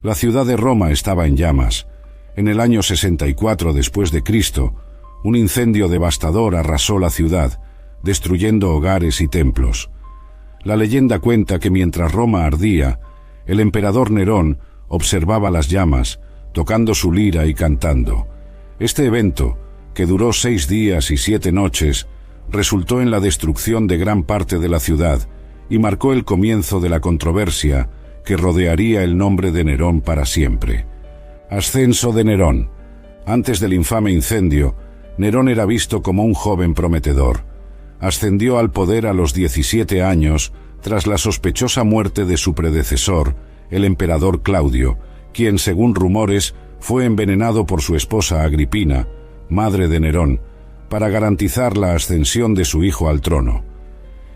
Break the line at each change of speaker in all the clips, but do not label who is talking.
La ciudad de Roma estaba en llamas. En el año 64 después de Cristo, un incendio devastador arrasó la ciudad, destruyendo hogares y templos. La leyenda cuenta que mientras Roma ardía, el emperador Nerón observaba las llamas, tocando su lira y cantando. Este evento, que duró 6 días y 7 noches, resultó en la destrucción de gran parte de la ciudad y marcó el comienzo de la controversia que rodearía el nombre de Nerón para siempre. Ascenso de Nerón. Antes del infame incendio, Nerón era visto como un joven prometedor. Ascendió al poder a los 17 años tras la sospechosa muerte de su predecesor, el emperador Claudio, quien, según rumores, fue envenenado por su esposa Agripina, madre de Nerón, para garantizar la ascensión de su hijo al trono.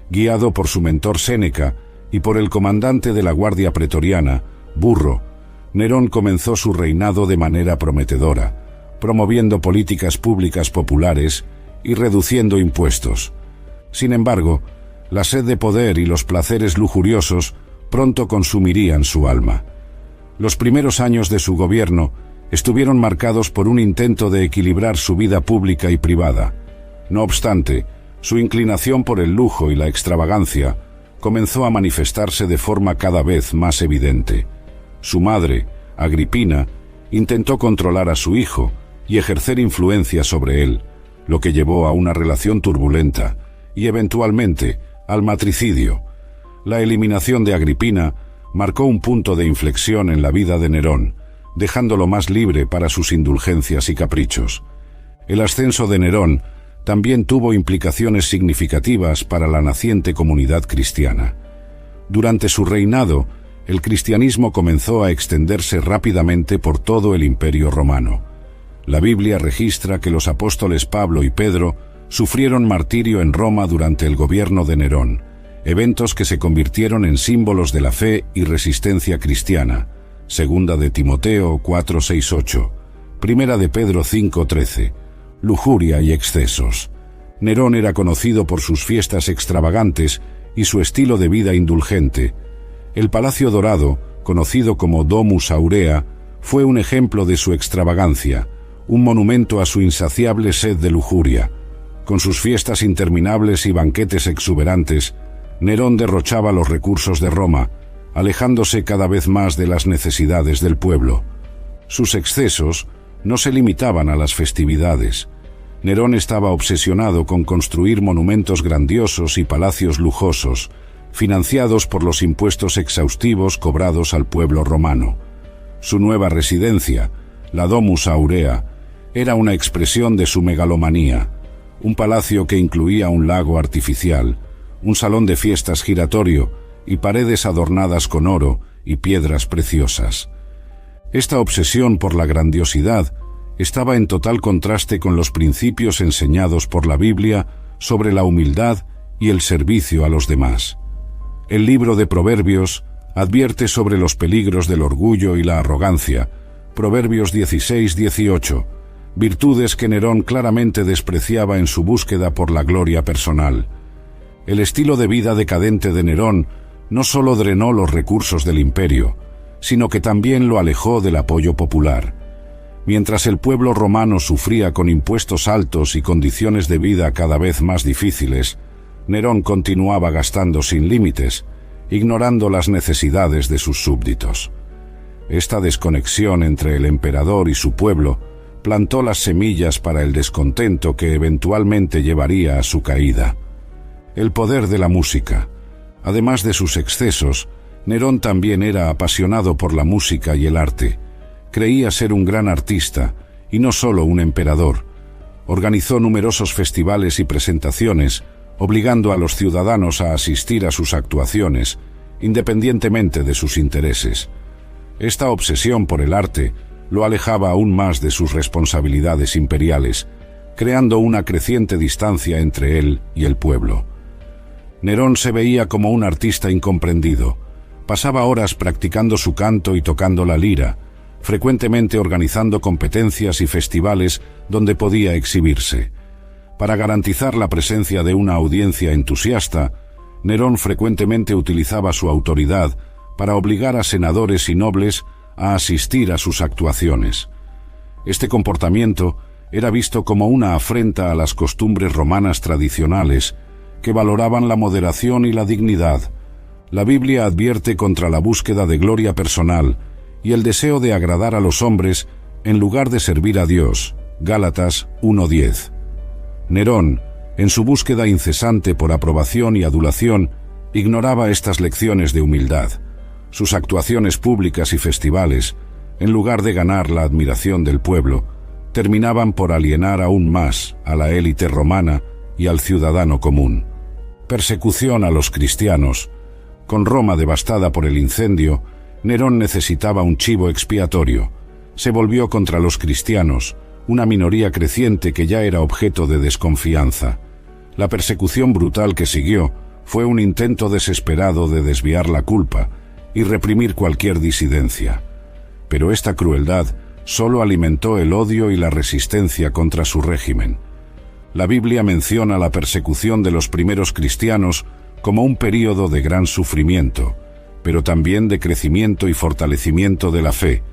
Guiado por su mentor Séneca y por el comandante de la Guardia Pretoriana, Burro, Nerón comenzó su reinado de manera prometedora, promoviendo políticas públicas populares y reduciendo impuestos. Sin embargo, la sed de poder y los placeres lujuriosos pronto consumirían su alma. Los primeros años de su gobierno estuvieron marcados por un intento de equilibrar su vida pública y privada. No obstante, su inclinación por el lujo y la extravagancia comenzó a manifestarse de forma cada vez más evidente. Su madre, Agripina, intentó controlar a su hijo y ejercer influencia sobre él, lo que llevó a una relación turbulenta y, eventualmente, al matricidio. La eliminación de Agripina marcó un punto de inflexión en la vida de Nerón, dejándolo más libre para sus indulgencias y caprichos. El ascenso de Nerón también tuvo implicaciones significativas para la naciente comunidad cristiana. Durante su reinado, el cristianismo comenzó a extenderse rápidamente por todo el Imperio Romano. La Biblia registra que los apóstoles Pablo y Pedro sufrieron martirio en Roma durante el gobierno de Nerón, eventos que se convirtieron en símbolos de la fe y resistencia cristiana. Segunda de Timoteo 4:6-8, Primera de Pedro 5:13, lujuria y excesos. Nerón era conocido por sus fiestas extravagantes y su estilo de vida indulgente. El Palacio Dorado, conocido como Domus Aurea, fue un ejemplo de su extravagancia, un monumento a su insaciable sed de lujuria. Con sus fiestas interminables y banquetes exuberantes, Nerón derrochaba los recursos de Roma, alejándose cada vez más de las necesidades del pueblo. Sus excesos no se limitaban a las festividades. Nerón estaba obsesionado con construir monumentos grandiosos y palacios lujosos, financiados por los impuestos exhaustivos cobrados al pueblo romano. Su nueva residencia, la Domus Aurea, era una expresión de su megalomanía, un palacio que incluía un lago artificial, un salón de fiestas giratorio y paredes adornadas con oro y piedras preciosas. Esta obsesión por la grandiosidad estaba en total contraste con los principios enseñados por la Biblia sobre la humildad y el servicio a los demás. El libro de Proverbios advierte sobre los peligros del orgullo y la arrogancia, Proverbios 16-18, virtudes que Nerón claramente despreciaba en su búsqueda por la gloria personal. El estilo de vida decadente de Nerón no solo drenó los recursos del imperio, sino que también lo alejó del apoyo popular. Mientras el pueblo romano sufría con impuestos altos y condiciones de vida cada vez más difíciles, Nerón continuaba gastando sin límites, ignorando las necesidades de sus súbditos. Esta desconexión entre el emperador y su pueblo plantó las semillas para el descontento que eventualmente llevaría a su caída. El poder de la música. Además de sus excesos, Nerón también era apasionado por la música y el arte. Creía ser un gran artista, y no solo un emperador. Organizó numerosos festivales y presentaciones, obligando a los ciudadanos a asistir a sus actuaciones, independientemente de sus intereses. Esta obsesión por el arte lo alejaba aún más de sus responsabilidades imperiales, creando una creciente distancia entre él y el pueblo. Nerón se veía como un artista incomprendido. Pasaba horas practicando su canto y tocando la lira, frecuentemente organizando competencias y festivales donde podía exhibirse. Para garantizar la presencia de una audiencia entusiasta, Nerón frecuentemente utilizaba su autoridad para obligar a senadores y nobles a asistir a sus actuaciones. Este comportamiento era visto como una afrenta a las costumbres romanas tradicionales, que valoraban la moderación y la dignidad. La Biblia advierte contra la búsqueda de gloria personal y el deseo de agradar a los hombres en lugar de servir a Dios. Gálatas 1:10. Nerón, en su búsqueda incesante por aprobación y adulación, ignoraba estas lecciones de humildad. Sus actuaciones públicas y festivales, en lugar de ganar la admiración del pueblo, terminaban por alienar aún más a la élite romana y al ciudadano común. Persecución a los cristianos. Con Roma devastada por el incendio, Nerón necesitaba un chivo expiatorio. Se volvió contra los cristianos, una minoría creciente que ya era objeto de desconfianza. La persecución brutal que siguió fue un intento desesperado de desviar la culpa y reprimir cualquier disidencia. Pero esta crueldad solo alimentó el odio y la resistencia contra su régimen. La Biblia menciona la persecución de los primeros cristianos como un período de gran sufrimiento, pero también de crecimiento y fortalecimiento de la fe.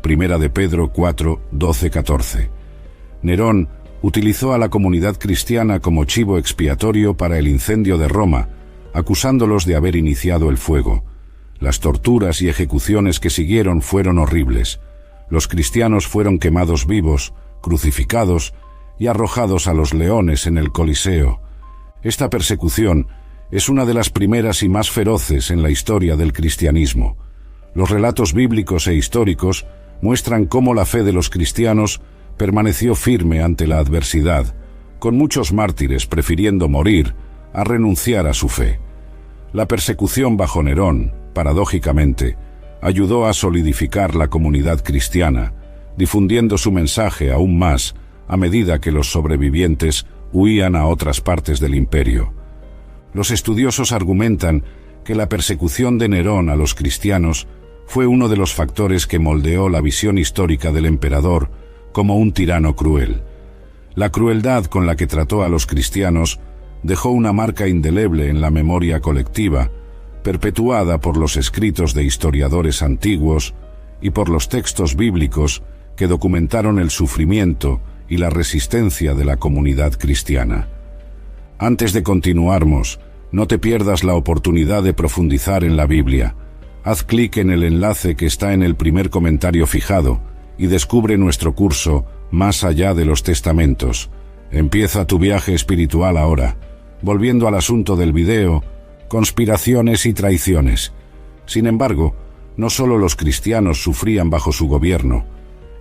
Primera de Pedro 4:12-14. Nerón utilizó a la comunidad cristiana como chivo expiatorio para el incendio de Roma, acusándolos de haber iniciado el fuego. Las torturas y ejecuciones que siguieron fueron horribles. Los cristianos fueron quemados vivos, crucificados y arrojados a los leones en el Coliseo. Esta persecución es una de las primeras y más feroces en la historia del cristianismo. Los relatos bíblicos e históricos muestran cómo la fe de los cristianos permaneció firme ante la adversidad, con muchos mártires prefiriendo morir a renunciar a su fe. La persecución bajo Nerón, paradójicamente, ayudó a solidificar la comunidad cristiana, difundiendo su mensaje aún más a medida que los sobrevivientes huían a otras partes del imperio. Los estudiosos argumentan que la persecución de Nerón a los cristianos fue uno de los factores que moldeó la visión histórica del emperador como un tirano cruel. La crueldad con la que trató a los cristianos dejó una marca indeleble en la memoria colectiva, perpetuada por los escritos de historiadores antiguos y por los textos bíblicos que documentaron el sufrimiento y la resistencia de la comunidad cristiana. Antes de continuarmos, no te pierdas la oportunidad de profundizar en la Biblia. Haz clic en el enlace que está en el primer comentario fijado y descubre nuestro curso Más allá de los testamentos. Empieza tu viaje espiritual ahora. Volviendo al asunto del video, conspiraciones y traiciones. Sin embargo, no solo los cristianos sufrían bajo su gobierno.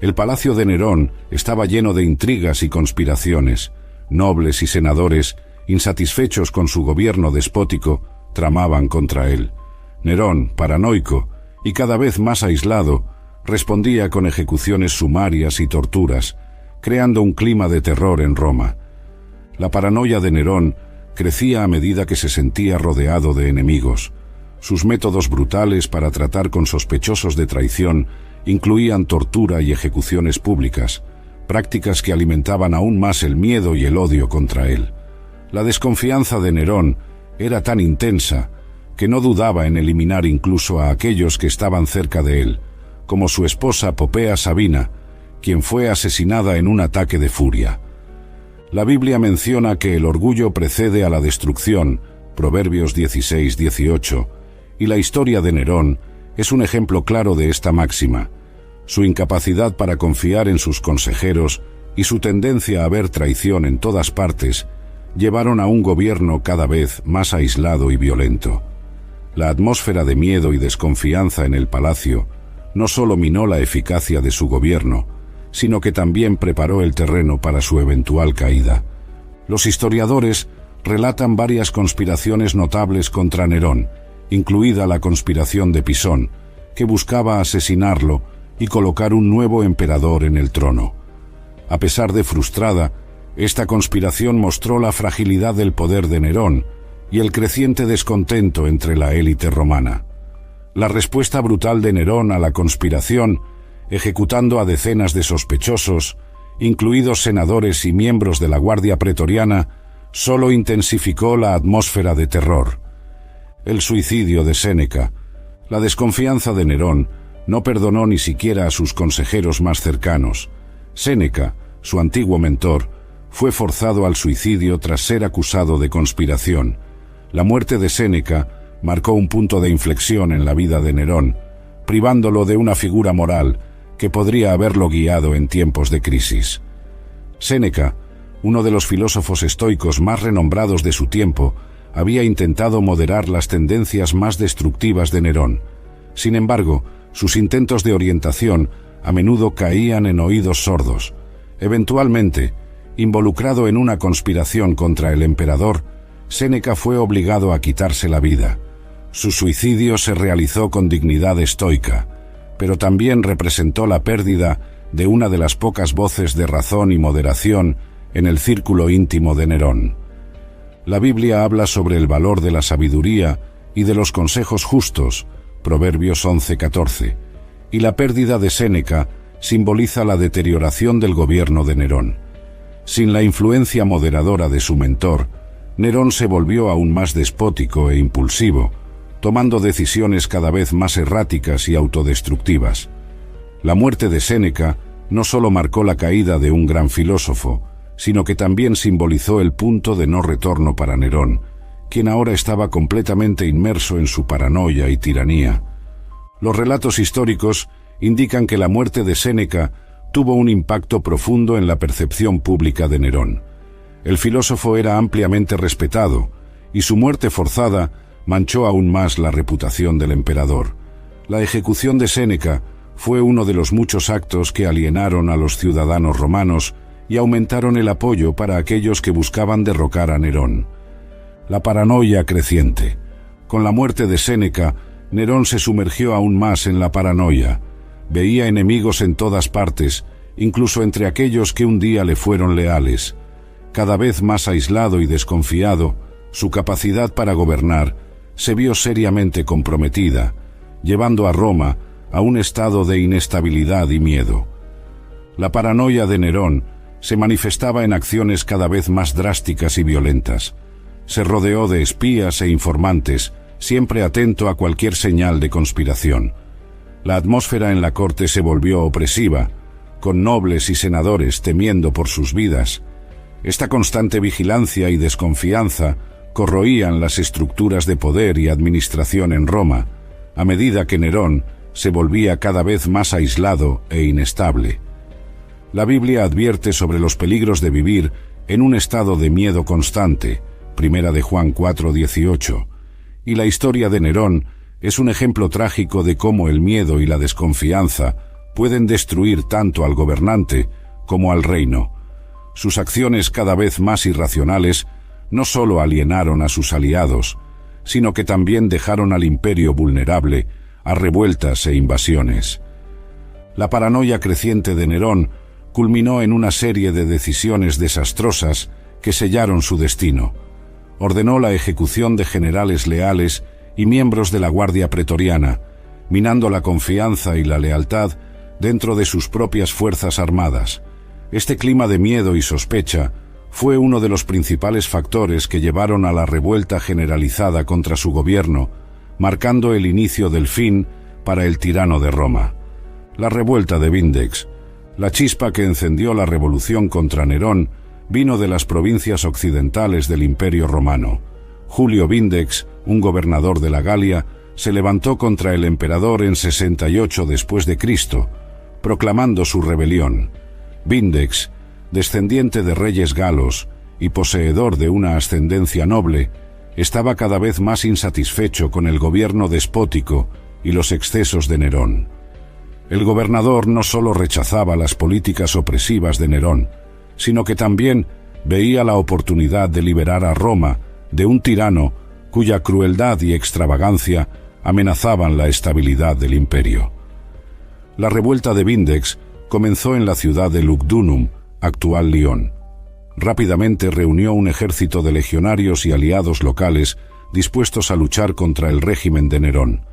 El palacio de Nerón estaba lleno de intrigas y conspiraciones. Nobles y senadores, insatisfechos con su gobierno despótico, tramaban contra él. Nerón, paranoico y cada vez más aislado, respondía con ejecuciones sumarias y torturas, creando un clima de terror en Roma. La paranoia de Nerón crecía a medida que se sentía rodeado de enemigos. Sus métodos brutales para tratar con sospechosos de traición incluían tortura y ejecuciones públicas, prácticas que alimentaban aún más el miedo y el odio contra él. La desconfianza de Nerón era tan intensa que no dudaba en eliminar incluso a aquellos que estaban cerca de él, como su esposa Popea Sabina, quien fue asesinada en un ataque de furia. La Biblia menciona que el orgullo precede a la destrucción, Proverbios 16:18, y la historia de Nerón es un ejemplo claro de esta máxima. Su incapacidad para confiar en sus consejeros y su tendencia a ver traición en todas partes llevaron a un gobierno cada vez más aislado y violento. La atmósfera de miedo y desconfianza en el palacio no solo minó la eficacia de su gobierno, sino que también preparó el terreno para su eventual caída. Los historiadores relatan varias conspiraciones notables contra Nerón, incluida la conspiración de Pisón, que buscaba asesinarlo y colocar un nuevo emperador en el trono. A pesar de frustrada, esta conspiración mostró la fragilidad del poder de Nerón y el creciente descontento entre la élite romana. La respuesta brutal de Nerón a la conspiración, ejecutando a decenas de sospechosos, incluidos senadores y miembros de la Guardia Pretoriana, solo intensificó la atmósfera de terror. El suicidio de Séneca, la desconfianza de Nerón, No perdonó ni siquiera a sus consejeros más cercanos. Séneca, su antiguo mentor, fue forzado al suicidio tras ser acusado de conspiración. La muerte de Séneca marcó un punto de inflexión en la vida de Nerón, privándolo de una figura moral que podría haberlo guiado en tiempos de crisis. Séneca, uno de los filósofos estoicos más renombrados de su tiempo, había intentado moderar las tendencias más destructivas de Nerón. Sin embargo, sus intentos de orientación a menudo caían en oídos sordos. Eventualmente, involucrado en una conspiración contra el emperador, Séneca fue obligado a quitarse la vida. Su suicidio se realizó con dignidad estoica, pero también representó la pérdida de una de las pocas voces de razón y moderación en el círculo íntimo de Nerón. La Biblia habla sobre el valor de la sabiduría y de los consejos justos, Proverbios 11:14, y la pérdida de Séneca simboliza la deterioración del gobierno de Nerón. Sin la influencia moderadora de su mentor, Nerón se volvió aún más despótico e impulsivo, tomando decisiones cada vez más erráticas y autodestructivas. La muerte de Séneca no solo marcó la caída de un gran filósofo, sino que también simbolizó el punto de no retorno para Nerón, quien ahora estaba completamente inmerso en su paranoia y tiranía. Los relatos históricos indican que la muerte de Séneca tuvo un impacto profundo en la percepción pública de Nerón. El filósofo era ampliamente respetado, y su muerte forzada manchó aún más la reputación del emperador. La ejecución de Séneca fue uno de los muchos actos que alienaron a los ciudadanos romanos y aumentaron el apoyo para aquellos que buscaban derrocar a Nerón. La paranoia creciente. Con la muerte de Séneca, Nerón se sumergió aún más en la paranoia. Veía enemigos en todas partes, incluso entre aquellos que un día le fueron leales. Cada vez más aislado y desconfiado, su capacidad para gobernar se vio seriamente comprometida, llevando a Roma a un estado de inestabilidad y miedo. La paranoia de Nerón se manifestaba en acciones cada vez más drásticas y violentas. Se rodeó de espías e informantes, siempre atento a cualquier señal de conspiración. La atmósfera en la corte se volvió opresiva, con nobles y senadores temiendo por sus vidas. Esta constante vigilancia y desconfianza corroían las estructuras de poder y administración en Roma, a medida que Nerón se volvía cada vez más aislado e inestable. La Biblia advierte sobre los peligros de vivir en un estado de miedo constante, Primera de Juan 4:18, y la historia de Nerón es un ejemplo trágico de cómo el miedo y la desconfianza pueden destruir tanto al gobernante como al reino. Sus acciones cada vez más irracionales no solo alienaron a sus aliados, sino que también dejaron al imperio vulnerable a revueltas e invasiones. La paranoia creciente de Nerón culminó en una serie de decisiones desastrosas que sellaron su destino. Ordenó la ejecución de generales leales y miembros de la Guardia Pretoriana, minando la confianza y la lealtad dentro de sus propias fuerzas armadas. Este clima de miedo y sospecha fue uno de los principales factores que llevaron a la revuelta generalizada contra su gobierno, marcando el inicio del fin para el tirano de Roma. La revuelta de Vindex, la chispa que encendió la revolución contra Nerón, vino de las provincias occidentales del Imperio Romano. Julio Vindex, un gobernador de la Galia, se levantó contra el emperador en 68 después de Cristo, proclamando su rebelión. Vindex, descendiente de reyes galos y poseedor de una ascendencia noble, estaba cada vez más insatisfecho con el gobierno despótico y los excesos de Nerón. El gobernador no solo rechazaba las políticas opresivas de Nerón, sino que también veía la oportunidad de liberar a Roma de un tirano cuya crueldad y extravagancia amenazaban la estabilidad del imperio. La revuelta de Vindex comenzó en la ciudad de Lugdunum, actual Lyon. Rápidamente reunió un ejército de legionarios y aliados locales dispuestos a luchar contra el régimen de Nerón.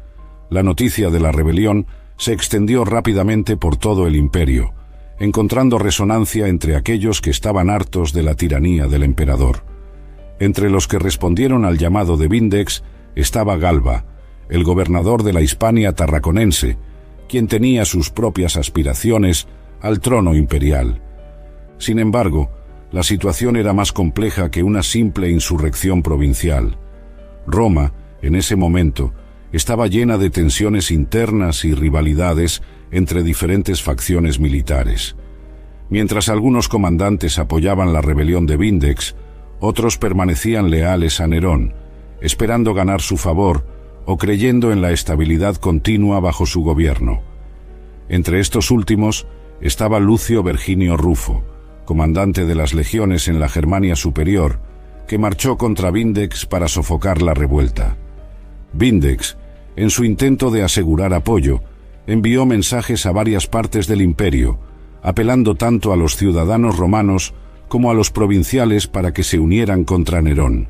La noticia de la rebelión se extendió rápidamente por todo el imperio, encontrando resonancia entre aquellos que estaban hartos de la tiranía del emperador. Entre los que respondieron al llamado de Vindex estaba Galba, el gobernador de la Hispania tarraconense, quien tenía sus propias aspiraciones al trono imperial. Sin embargo, la situación era más compleja que una simple insurrección provincial. Roma, en ese momento, estaba llena de tensiones internas y rivalidades entre diferentes facciones militares. Mientras algunos comandantes apoyaban la rebelión de Vindex, otros permanecían leales a Nerón, esperando ganar su favor o creyendo en la estabilidad continua bajo su gobierno. Entre estos últimos estaba Lucio Verginio Rufo, comandante de las legiones en la Germania Superior, que marchó contra Vindex para sofocar la revuelta. Vindex, en su intento de asegurar apoyo, envió mensajes a varias partes del imperio, apelando tanto a los ciudadanos romanos como a los provinciales para que se unieran contra Nerón.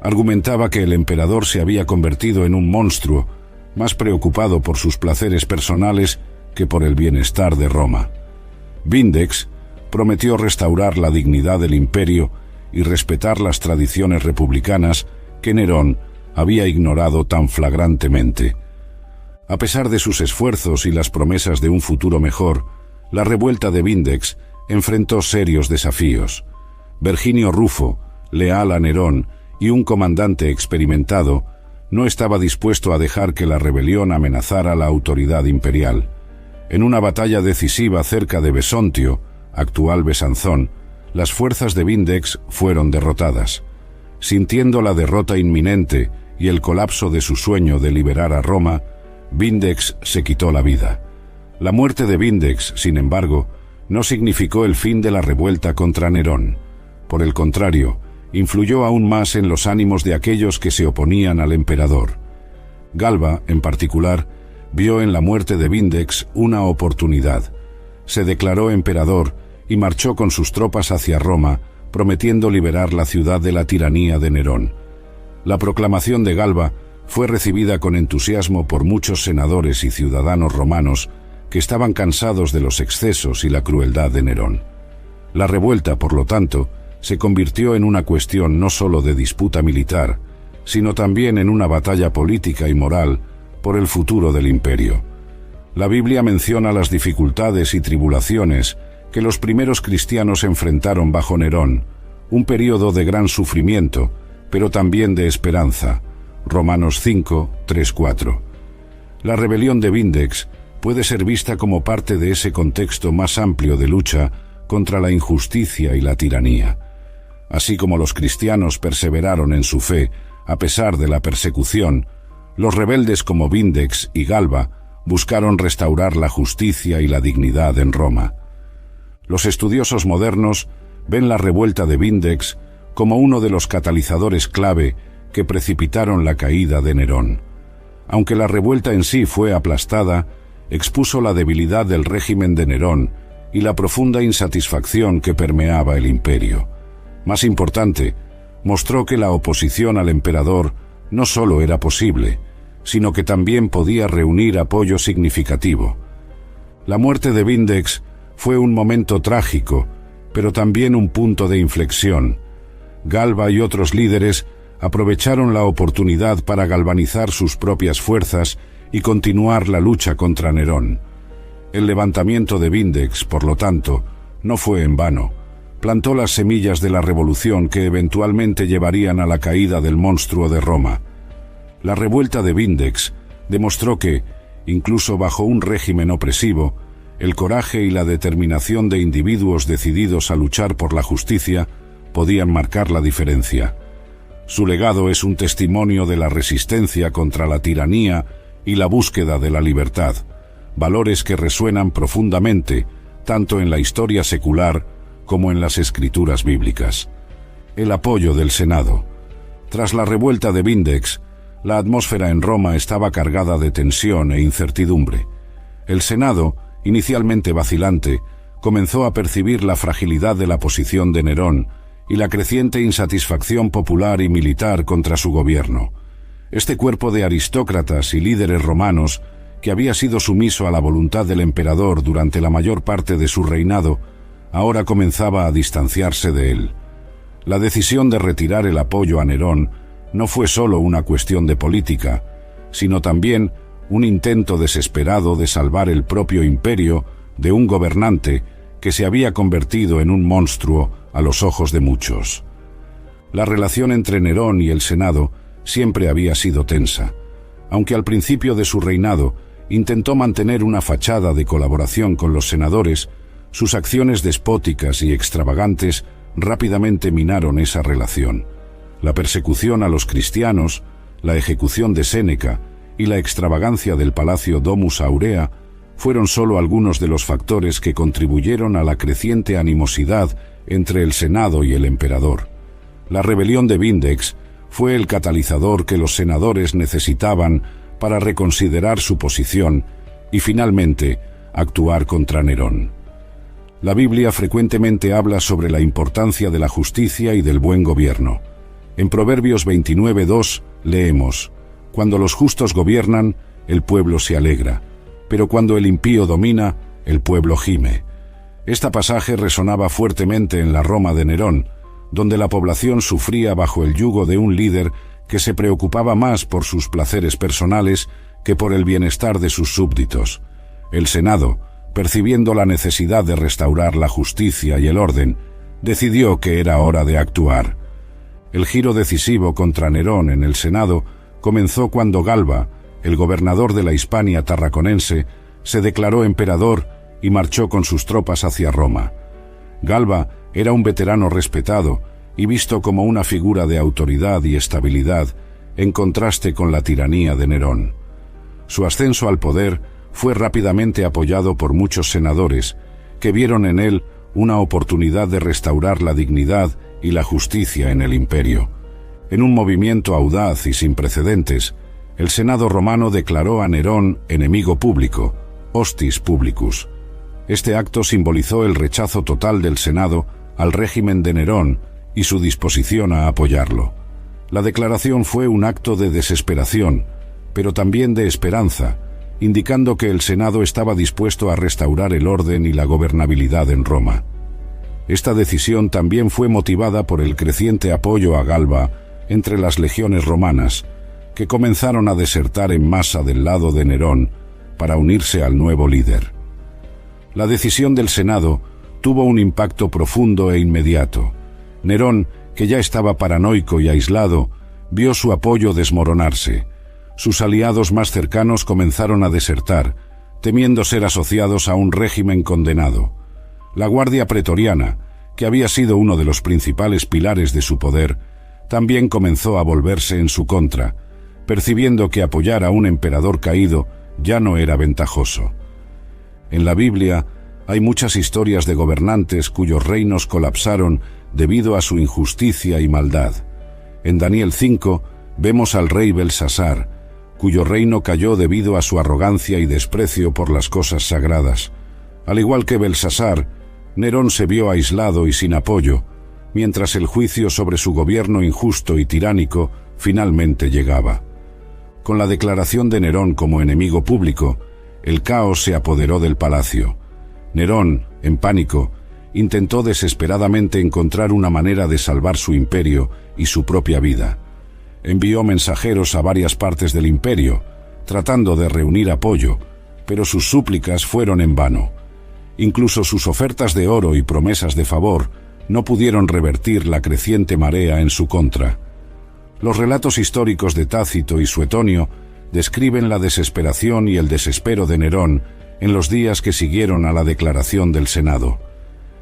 Argumentaba que el emperador se había convertido en un monstruo, más preocupado por sus placeres personales que por el bienestar de Roma. Vindex prometió restaurar la dignidad del imperio y respetar las tradiciones republicanas que Nerón había ignorado tan flagrantemente. A pesar de sus esfuerzos y las promesas de un futuro mejor, la revuelta de Vindex enfrentó serios desafíos. Verginio Rufo, leal a Nerón y un comandante experimentado, no estaba dispuesto a dejar que la rebelión amenazara la autoridad imperial. En una batalla decisiva cerca de Besontio, actual Besanzón, las fuerzas de Vindex fueron derrotadas. Sintiendo la derrota inminente y el colapso de su sueño de liberar a Roma, Vindex se quitó la vida. La muerte de Vindex, sin embargo, no significó el fin de la revuelta contra Nerón. Por el contrario, influyó aún más en los ánimos de aquellos que se oponían al emperador. Galba, en particular, vio en la muerte de Vindex una oportunidad. Se declaró emperador y marchó con sus tropas hacia Roma, prometiendo liberar la ciudad de la tiranía de Nerón. La proclamación de Galba fue recibida con entusiasmo por muchos senadores y ciudadanos romanos que estaban cansados de los excesos y la crueldad de Nerón. La revuelta, por lo tanto, se convirtió en una cuestión no solo de disputa militar, sino también en una batalla política y moral por el futuro del imperio. La Biblia menciona las dificultades y tribulaciones que los primeros cristianos enfrentaron bajo Nerón, un período de gran sufrimiento, pero también de esperanza. Romanos 5, 3, 4. La rebelión de Vindex puede ser vista como parte de ese contexto más amplio de lucha contra la injusticia y la tiranía. Así como los cristianos perseveraron en su fe a pesar de la persecución, los rebeldes como Vindex y Galba buscaron restaurar la justicia y la dignidad en Roma. Los estudiosos modernos ven la revuelta de Vindex como uno de los catalizadores clave que precipitaron la caída de Nerón. Aunque la revuelta en sí fue aplastada, expuso la debilidad del régimen de Nerón y la profunda insatisfacción que permeaba el imperio. Más importante, mostró que la oposición al emperador no solo era posible, sino que también podía reunir apoyo significativo. La muerte de Vindex fue un momento trágico, pero también un punto de inflexión. Galba y otros líderes aprovecharon la oportunidad para galvanizar sus propias fuerzas y continuar la lucha contra Nerón. El levantamiento de Vindex, por lo tanto, no fue en vano. Plantó las semillas de la revolución que eventualmente llevarían a la caída del monstruo de Roma. La revuelta de Vindex demostró que, incluso bajo un régimen opresivo, el coraje y la determinación de individuos decididos a luchar por la justicia podían marcar la diferencia. Su legado es un testimonio de la resistencia contra la tiranía y la búsqueda de la libertad, valores que resuenan profundamente tanto en la historia secular como en las escrituras bíblicas. El apoyo del Senado. Tras la revuelta de Vindex, la atmósfera en Roma estaba cargada de tensión e incertidumbre. El Senado, inicialmente vacilante, comenzó a percibir la fragilidad de la posición de Nerón y la creciente insatisfacción popular y militar contra su gobierno. Este cuerpo de aristócratas y líderes romanos, que había sido sumiso a la voluntad del emperador durante la mayor parte de su reinado, ahora comenzaba a distanciarse de él. La decisión de retirar el apoyo a Nerón no fue solo una cuestión de política, sino también un intento desesperado de salvar el propio imperio de un gobernante que se había convertido en un monstruo a los ojos de muchos. La relación entre Nerón y el Senado siempre había sido tensa, aunque al principio de su reinado intentó mantener una fachada de colaboración con los senadores. Sus acciones despóticas y extravagantes rápidamente minaron esa relación. La persecución a los cristianos, la ejecución de Séneca y la extravagancia del palacio Domus Aurea fueron solo algunos de los factores que contribuyeron a la creciente animosidad entre el Senado y el emperador. La rebelión de Vindex fue el catalizador que los senadores necesitaban para reconsiderar su posición y finalmente actuar contra Nerón. La Biblia frecuentemente habla sobre la importancia de la justicia y del buen gobierno. En Proverbios 29:2 leemos: «Cuando los justos gobiernan, el pueblo se alegra, pero cuando el impío domina, el pueblo gime». Este pasaje resonaba fuertemente en la Roma de Nerón, donde la población sufría bajo el yugo de un líder que se preocupaba más por sus placeres personales que por el bienestar de sus súbditos. El Senado, percibiendo la necesidad de restaurar la justicia y el orden, decidió que era hora de actuar. El giro decisivo contra Nerón en el Senado comenzó cuando Galba, el gobernador de la Hispania tarraconense, se declaró emperador y marchó con sus tropas hacia Roma. Galba era un veterano respetado y visto como una figura de autoridad y estabilidad, en contraste con la tiranía de Nerón. Su ascenso al poder fue rápidamente apoyado por muchos senadores, que vieron en él una oportunidad de restaurar la dignidad y la justicia en el imperio. En un movimiento audaz y sin precedentes, el Senado romano declaró a Nerón enemigo público, hostis publicus. Este acto simbolizó el rechazo total del Senado al régimen de Nerón y su disposición a apoyarlo. La declaración fue un acto de desesperación, pero también de esperanza, indicando que el Senado estaba dispuesto a restaurar el orden y la gobernabilidad en Roma. Esta decisión también fue motivada por el creciente apoyo a Galba entre las legiones romanas, que comenzaron a desertar en masa del lado de Nerón para unirse al nuevo líder. La decisión del Senado tuvo un impacto profundo e inmediato. Nerón, que ya estaba paranoico y aislado, vio su apoyo desmoronarse. Sus aliados más cercanos comenzaron a desertar, temiendo ser asociados a un régimen condenado. La Guardia Pretoriana, que había sido uno de los principales pilares de su poder, también comenzó a volverse en su contra, percibiendo que apoyar a un emperador caído ya no era ventajoso. En la Biblia hay muchas historias de gobernantes cuyos reinos colapsaron debido a su injusticia y maldad. En Daniel 5 vemos al rey Belsasar, cuyo reino cayó debido a su arrogancia y desprecio por las cosas sagradas. Al igual que Belsasar, Nerón se vio aislado y sin apoyo, mientras el juicio sobre su gobierno injusto y tiránico finalmente llegaba. Con la declaración de Nerón como enemigo público, el caos se apoderó del palacio. Nerón, en pánico, intentó desesperadamente encontrar una manera de salvar su imperio y su propia vida. Envió mensajeros a varias partes del imperio, tratando de reunir apoyo, pero sus súplicas fueron en vano. Incluso sus ofertas de oro y promesas de favor no pudieron revertir la creciente marea en su contra. Los relatos históricos de Tácito y Suetonio describen la desesperación y el desespero de Nerón en los días que siguieron a la declaración del Senado.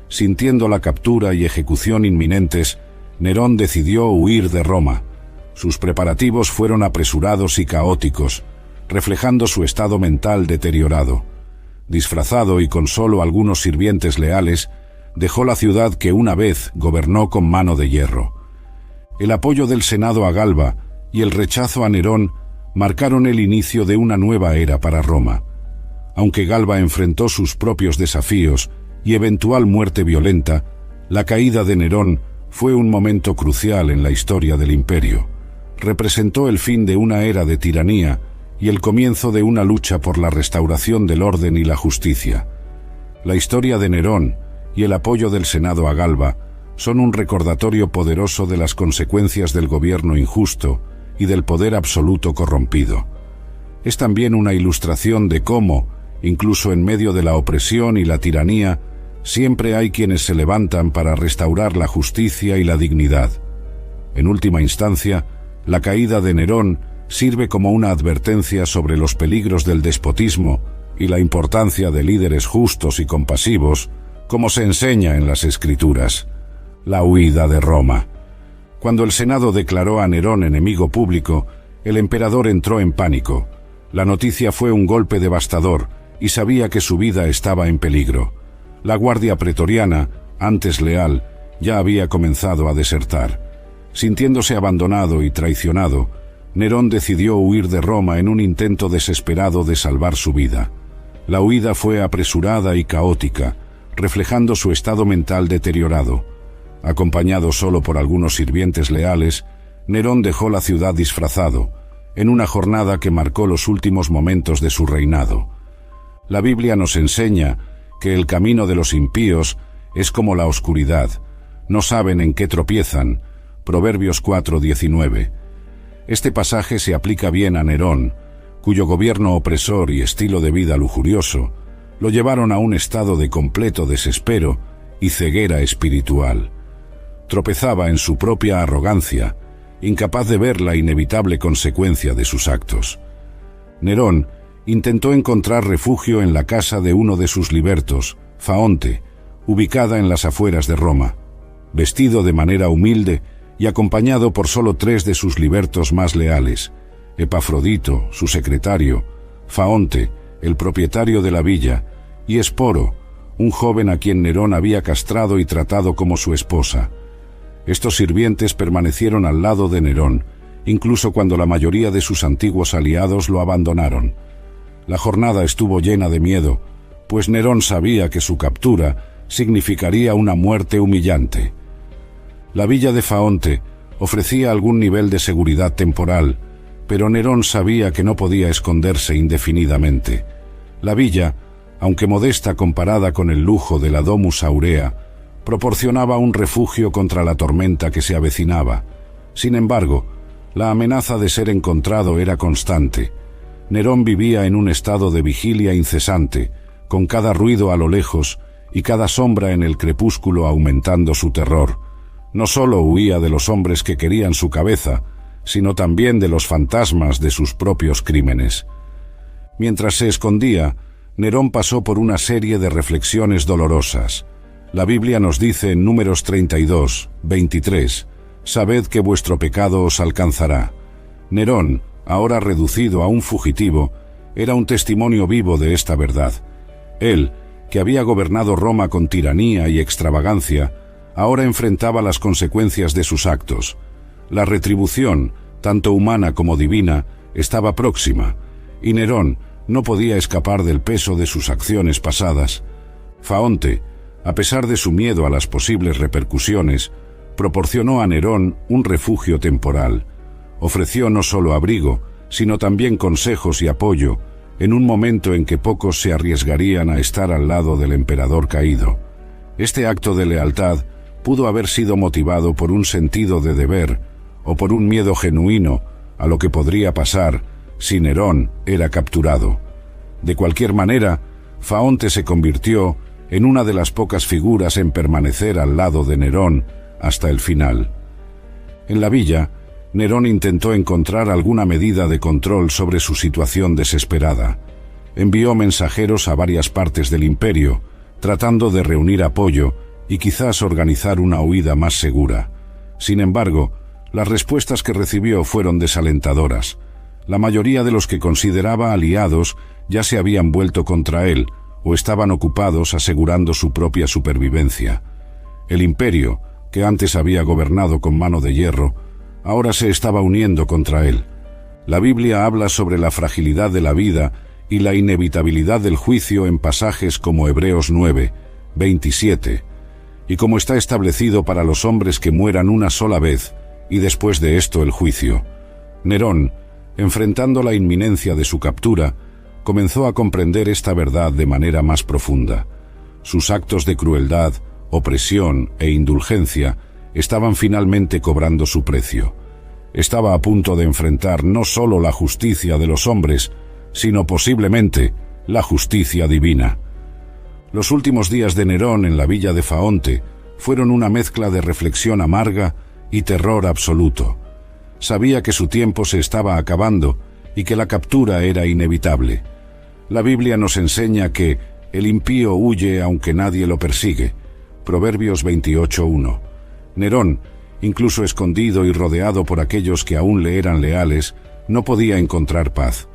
Sintiendo la captura y ejecución inminentes, Nerón decidió huir de Roma. Sus preparativos fueron apresurados y caóticos, reflejando su estado mental deteriorado. Disfrazado y con solo algunos sirvientes leales, dejó la ciudad que una vez gobernó con mano de hierro. El apoyo del Senado a Galba y el rechazo a Nerón marcaron el inicio de una nueva era para Roma. Aunque Galba enfrentó sus propios desafíos y eventual muerte violenta, la caída de Nerón fue un momento crucial en la historia del imperio. Representó el fin de una era de tiranía y el comienzo de una lucha por la restauración del orden y la justicia. La historia de Nerón y el apoyo del Senado a Galba son un recordatorio poderoso de las consecuencias del gobierno injusto y del poder absoluto corrompido. es también una ilustración de cómo, incluso en medio de la opresión y la tiranía, siempre hay quienes se levantan para restaurar la justicia y la dignidad. En última instancia, la caída de Nerón sirve como una advertencia sobre los peligros del despotismo y la importancia de líderes justos y compasivos, como se enseña en las Escrituras. La huida de Roma. Cuando el Senado declaró a Nerón enemigo público, el emperador entró en pánico. La noticia fue un golpe devastador y sabía que su vida estaba en peligro. La guardia pretoriana, antes leal, ya había comenzado a desertar. Sintiéndose abandonado y traicionado, Nerón decidió huir de Roma en un intento desesperado de salvar su vida. La huida fue apresurada y caótica, reflejando su estado mental deteriorado. Acompañado solo por algunos sirvientes leales, Nerón dejó la ciudad disfrazado, en una jornada que marcó los últimos momentos de su reinado. La Biblia nos enseña que el camino de los impíos es como la oscuridad, no saben en qué tropiezan. Proverbios 4:19. Este pasaje se aplica bien a Nerón, cuyo gobierno opresor y estilo de vida lujurioso lo llevaron a un estado de completo desespero y ceguera espiritual. Tropezaba en su propia arrogancia, incapaz de ver la inevitable consecuencia de sus actos. Nerón intentó encontrar refugio en la casa de uno de sus libertos, Faonte, ubicada en las afueras de Roma. Vestido de manera humilde y acompañado por solo 3 de sus libertos más leales, Epafrodito, su secretario, Faonte, el propietario de la villa, y Esporo, un joven a quien Nerón había castrado y tratado como su esposa. Estos sirvientes permanecieron al lado de Nerón, incluso cuando la mayoría de sus antiguos aliados lo abandonaron. La jornada estuvo llena de miedo, pues Nerón sabía que su captura significaría una muerte humillante. La villa de Faonte ofrecía algún nivel de seguridad temporal, pero Nerón sabía que no podía esconderse indefinidamente. La villa, aunque modesta comparada con el lujo de la Domus Aurea, proporcionaba un refugio contra la tormenta que se avecinaba. Sin embargo, la amenaza de ser encontrado era constante. Nerón vivía en un estado de vigilia incesante, con cada ruido a lo lejos y cada sombra en el crepúsculo aumentando su terror. No solo huía de los hombres que querían su cabeza, sino también de los fantasmas de sus propios crímenes. Mientras se escondía, Nerón pasó por una serie de reflexiones dolorosas. La Biblia nos dice en Números 32:23, «Sabed que vuestro pecado os alcanzará». Nerón, ahora reducido a un fugitivo, era un testimonio vivo de esta verdad. Él, que había gobernado Roma con tiranía y extravagancia, ahora enfrentaba las consecuencias de sus actos. La retribución, tanto humana como divina, estaba próxima, y Nerón no podía escapar del peso de sus acciones pasadas. Faonte, a pesar de su miedo a las posibles repercusiones, proporcionó a Nerón un refugio temporal. Ofreció no solo abrigo, sino también consejos y apoyo, en un momento en que pocos se arriesgarían a estar al lado del emperador caído. Este acto de lealtad pudo haber sido motivado por un sentido de deber o por un miedo genuino a lo que podría pasar si Nerón era capturado. De cualquier manera, Faonte se convirtió en una de las pocas figuras en permanecer al lado de Nerón hasta el final. En la villa, Nerón intentó encontrar alguna medida de control sobre su situación desesperada. Envió mensajeros a varias partes del imperio, tratando de reunir apoyo y quizás organizar una huida más segura. Sin embargo, las respuestas que recibió fueron desalentadoras. La mayoría de los que consideraba aliados ya se habían vuelto contra él o estaban ocupados asegurando su propia supervivencia. El imperio, que antes había gobernado con mano de hierro, ahora se estaba uniendo contra él. La Biblia habla sobre la fragilidad de la vida y la inevitabilidad del juicio en pasajes como Hebreos 9:27, y como está establecido para los hombres que mueran una sola vez, y después de esto el juicio. Nerón, enfrentando la inminencia de su captura, comenzó a comprender esta verdad de manera más profunda. Sus actos de crueldad, opresión e indulgencia estaban finalmente cobrando su precio. Estaba a punto de enfrentar no solo la justicia de los hombres, sino posiblemente la justicia divina. Los últimos días de Nerón en la villa de Faonte fueron una mezcla de reflexión amarga y terror absoluto. Sabía que su tiempo se estaba acabando y que la captura era inevitable. La Biblia nos enseña que el impío huye aunque nadie lo persigue. Proverbios 28:1. Nerón, incluso escondido y rodeado por aquellos que aún le eran leales, no podía encontrar paz.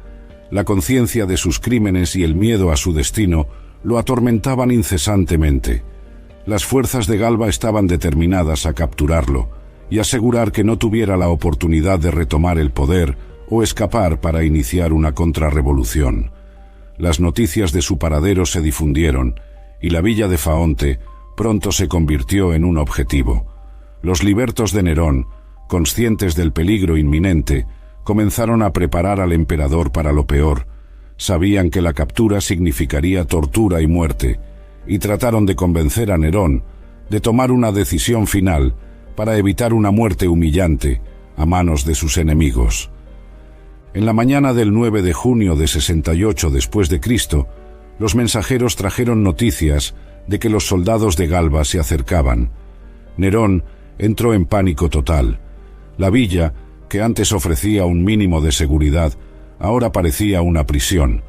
La conciencia de sus crímenes y el miedo a su destino lo atormentaban incesantemente. Las fuerzas de Galba estaban determinadas a capturarlo y asegurar que no tuviera la oportunidad de retomar el poder o escapar para iniciar una contrarrevolución. Las noticias de su paradero se difundieron y la villa de Faonte pronto se convirtió en un objetivo. Los libertos de Nerón, conscientes del peligro inminente, comenzaron a preparar al emperador para lo peor. Sabían que la captura significaría tortura y muerte, y trataron de convencer a Nerón de tomar una decisión final para evitar una muerte humillante a manos de sus enemigos. En la mañana del 9 de junio de 68 después de Cristo, los mensajeros trajeron noticias de que los soldados de Galba se acercaban. Nerón entró en pánico total. La villa, que antes ofrecía un mínimo de seguridad, ahora parecía una prisión.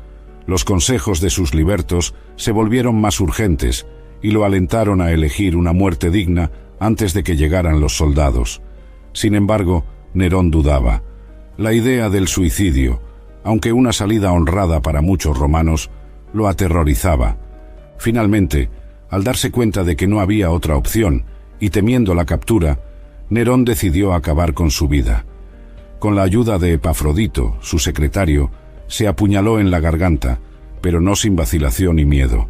Los consejos de sus libertos se volvieron más urgentes y lo alentaron a elegir una muerte digna antes de que llegaran los soldados. Sin embargo, Nerón dudaba. La idea del suicidio, aunque una salida honrada para muchos romanos, lo aterrorizaba. Finalmente, al darse cuenta de que no había otra opción y temiendo la captura, Nerón decidió acabar con su vida. Con la ayuda de Epafrodito, su secretario, se apuñaló en la garganta, pero no sin vacilación y miedo.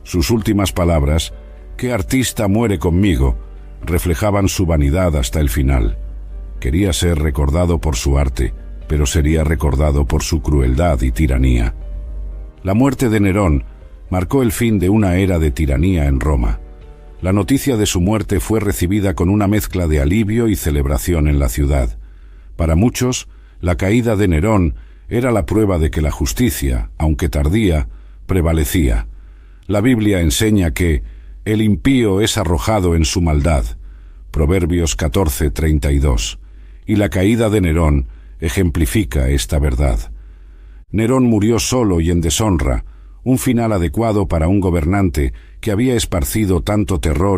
Sus últimas palabras, «¿Qué artista muere conmigo?», reflejaban su vanidad hasta el final. Quería ser recordado por su arte, pero sería recordado por su crueldad y tiranía. La muerte de Nerón marcó el fin de una era de tiranía en Roma. La noticia de su muerte fue recibida con una mezcla de alivio y celebración en la ciudad. Para muchos, la caída de Nerón era la prueba de que la justicia, aunque tardía, prevalecía. La Biblia enseña que el impío es arrojado en su maldad, Proverbios 14:32, y la caída de Nerón ejemplifica esta verdad. Nerón murió solo y en deshonra, un final adecuado para un gobernante que había esparcido tanto terror